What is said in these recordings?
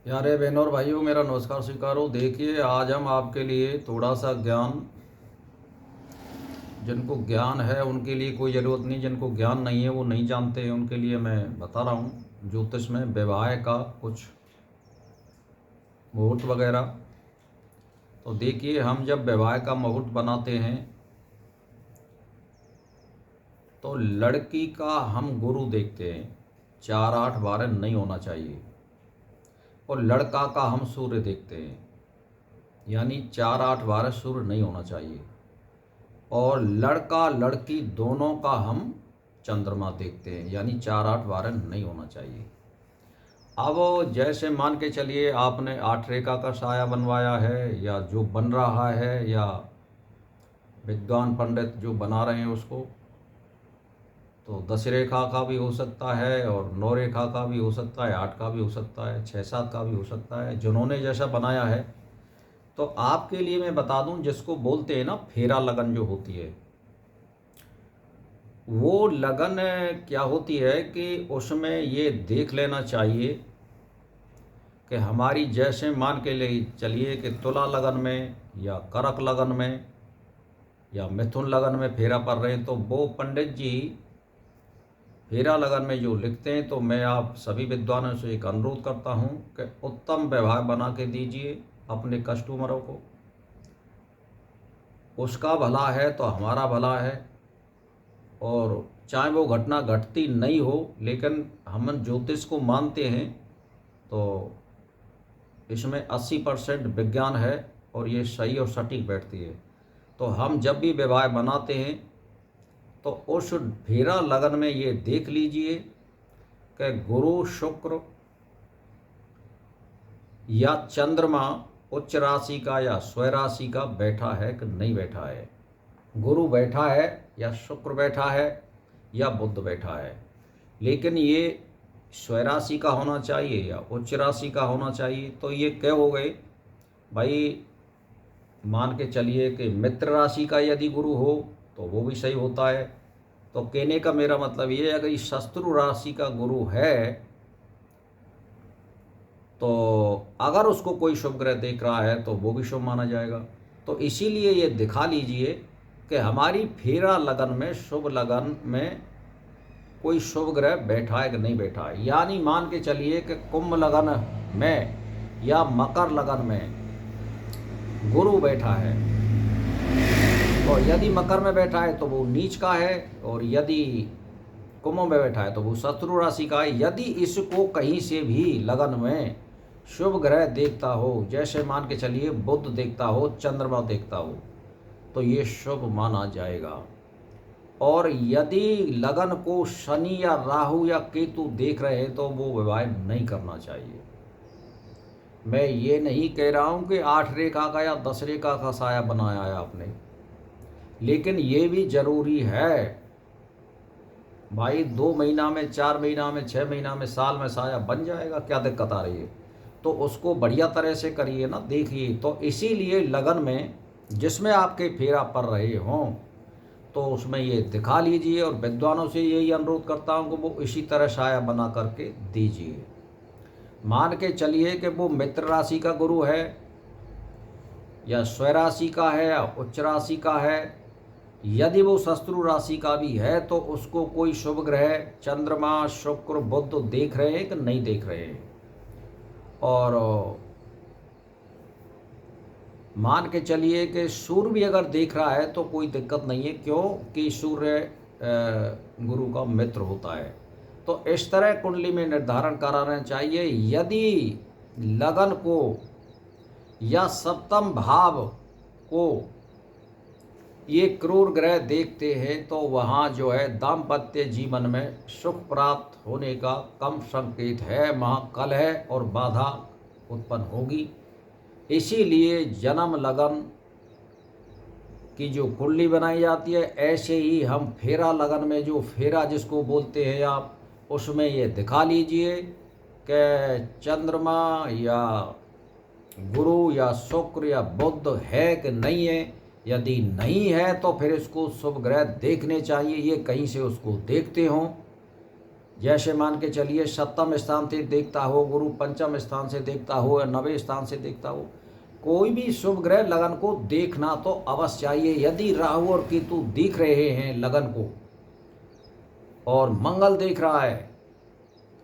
प्यारे बहनों और भाइयों, मेरा नमस्कार स्वीकारो। देखिए, आज हम आपके लिए थोड़ा सा ज्ञान, जिनको ज्ञान है उनके लिए कोई ज़रूरत नहीं, जिनको ज्ञान नहीं है वो नहीं जानते हैं, उनके लिए मैं बता रहा हूँ ज्योतिष में विवाह का कुछ मुहूर्त वगैरह। तो देखिए, हम जब विवाह का मुहूर्त बनाते हैं तो लड़की का हम गुरु देखते हैं, 4 8 12 नहीं होना चाहिए। और लड़का का हम सूर्य देखते हैं, यानी 4 8 12 सूर्य नहीं होना चाहिए। और लड़का लड़की दोनों का हम चंद्रमा देखते हैं, यानी 4 8 12 नहीं होना चाहिए। अब जैसे मान के चलिए, आपने 8 रेखा का साया बनवाया है या जो बन रहा है, या विद्वान पंडित जो बना रहे हैं उसको, तो 10 रेखा का भी हो सकता है और 9 रेखा का भी हो सकता है, 8 का भी हो सकता है, 6 7 का भी हो सकता है, जिन्होंने जैसा बनाया है। तो आपके लिए मैं बता दूं, जिसको बोलते हैं ना फेरा लगन जो होती है, वो लगन क्या होती है कि उसमें ये देख लेना चाहिए कि हमारी, जैसे मान के लिए चलिए कि तुला लगन में या करक लगन में या मिथुन लगन में फेरा पड़ रहे हैं, तो वो पंडित जी फेरा लगन में जो लिखते हैं, तो मैं आप सभी विद्वानों से एक अनुरोध करता हूँ कि उत्तम व्यवहार बना के दीजिए अपने कस्टमरों को। उसका भला है तो हमारा भला है। और चाहे वो घटना घटती नहीं हो, लेकिन हम ज्योतिष को मानते हैं, तो इसमें 80% विज्ञान है और ये सही और सटीक बैठती है। तो हम जब भी विवाह बनाते हैं तो उस फेरा लगन में ये देख लीजिए कि गुरु शुक्र या चंद्रमा उच्च राशि का या स्वय राशि का बैठा है कि नहीं बैठा है, गुरु बैठा है या शुक्र बैठा है या बुध बैठा है। लेकिन ये स्वय राशि का होना चाहिए या उच्च राशि का होना चाहिए। तो ये क्या हो गए भाई, मान के चलिए कि मित्र राशि का यदि गुरु हो तो वो भी सही होता है। तो कहने का मेरा मतलब ये है, अगर ये शत्रु राशि का गुरु है तो अगर उसको कोई शुभ ग्रह देख रहा है तो वो भी शुभ माना जाएगा। तो इसीलिए ये दिखा लीजिए कि हमारी फेरा लगन में, शुभ लगन में कोई शुभ ग्रह बैठा है कि नहीं बैठा है। यानी मान के चलिए कि कुंभ लगन में या मकर लगन में गुरु बैठा है, तो यदि मकर में बैठा है तो वो नीच का है, और यदि कुंभ में बैठा है तो वो शत्रु राशि का है। यदि इसको कहीं से भी लगन में शुभ ग्रह देखता हो, जैसे मान के चलिए बुध देखता हो, चंद्रमा देखता हो, तो ये शुभ माना जाएगा। और यदि लगन को शनि या राहु या केतु देख रहे हैं तो वो विवाह नहीं करना चाहिए। मैं ये नहीं कह रहा हूँ कि 8 रेखा का या 10 रेखा का साया बनाया है आपने, लेकिन ये भी जरूरी है भाई। 2 महीना में, 4 महीना में, 6 महीना में, साल में साया बन जाएगा, क्या दिक्कत आ रही है। तो उसको बढ़िया तरह से करिए ना, देखिए। तो इसीलिए लगन में जिसमें आपके फेरा पड़ रहे हों तो उसमें ये दिखा लीजिए, और विद्वानों से यही अनुरोध करता हूँ कि वो इसी तरह साया बना करके दीजिए। मान के चलिए कि वो मित्र राशि का गुरु है या स्वय राशि का है या उच्च राशि का है, यदि वो शत्रु राशि का भी है तो उसको कोई शुभ ग्रह चंद्रमा, शुक्र, बुध देख रहे हैं कि नहीं देख रहे हैं। और मान के चलिए कि सूर्य भी अगर देख रहा है तो कोई दिक्कत नहीं है, क्यों कि सूर्य गुरु का मित्र होता है। तो इस तरह कुंडली में निर्धारण कराना चाहिए। यदि लगन को या सप्तम भाव को ये क्रूर ग्रह देखते हैं तो वहाँ जो है दाम्पत्य जीवन में सुख प्राप्त होने का कम संकेत है, वहाँ कलह और बाधा उत्पन्न होगी। इसीलिए जन्म लगन की जो कुंडली बनाई जाती है, ऐसे ही हम फेरा लगन में, जो फेरा जिसको बोलते हैं आप, उसमें ये दिखा लीजिए कि चंद्रमा या गुरु या शुक्र या बुध है कि नहीं है। यदि नहीं है तो फिर इसको शुभ ग्रह देखने चाहिए, ये कहीं से उसको देखते हों जैसे मान के चलिए 7वें स्थान से देखता हो, गुरु 5वें स्थान से देखता हो, या 9वें स्थान से देखता हो, कोई भी शुभ ग्रह लगन को देखना तो अवश्य चाहिए। यदि राहु और केतु दिख रहे हैं लगन को, और मंगल देख रहा है,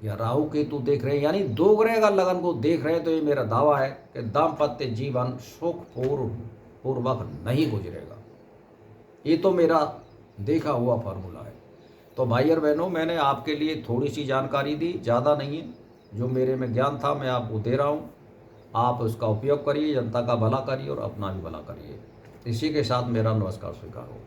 या राहु केतु देख रहे हैं, यानी 2 ग्रह का लगन को देख रहे हैं, तो ये मेरा दावा है कि दाम्पत्य जीवन सुखपूर्वक नहीं गुजरेगा। ये तो मेरा देखा हुआ फार्मूला है। तो भाई और बहनों, मैंने आपके लिए थोड़ी सी जानकारी दी, ज़्यादा नहीं है। जो मेरे में ज्ञान था मैं आपको दे रहा हूँ, आप उसका उपयोग करिए, जनता का भला करिए और अपना भी भला करिए। इसी के साथ मेरा नमस्कार स्वीकार हो।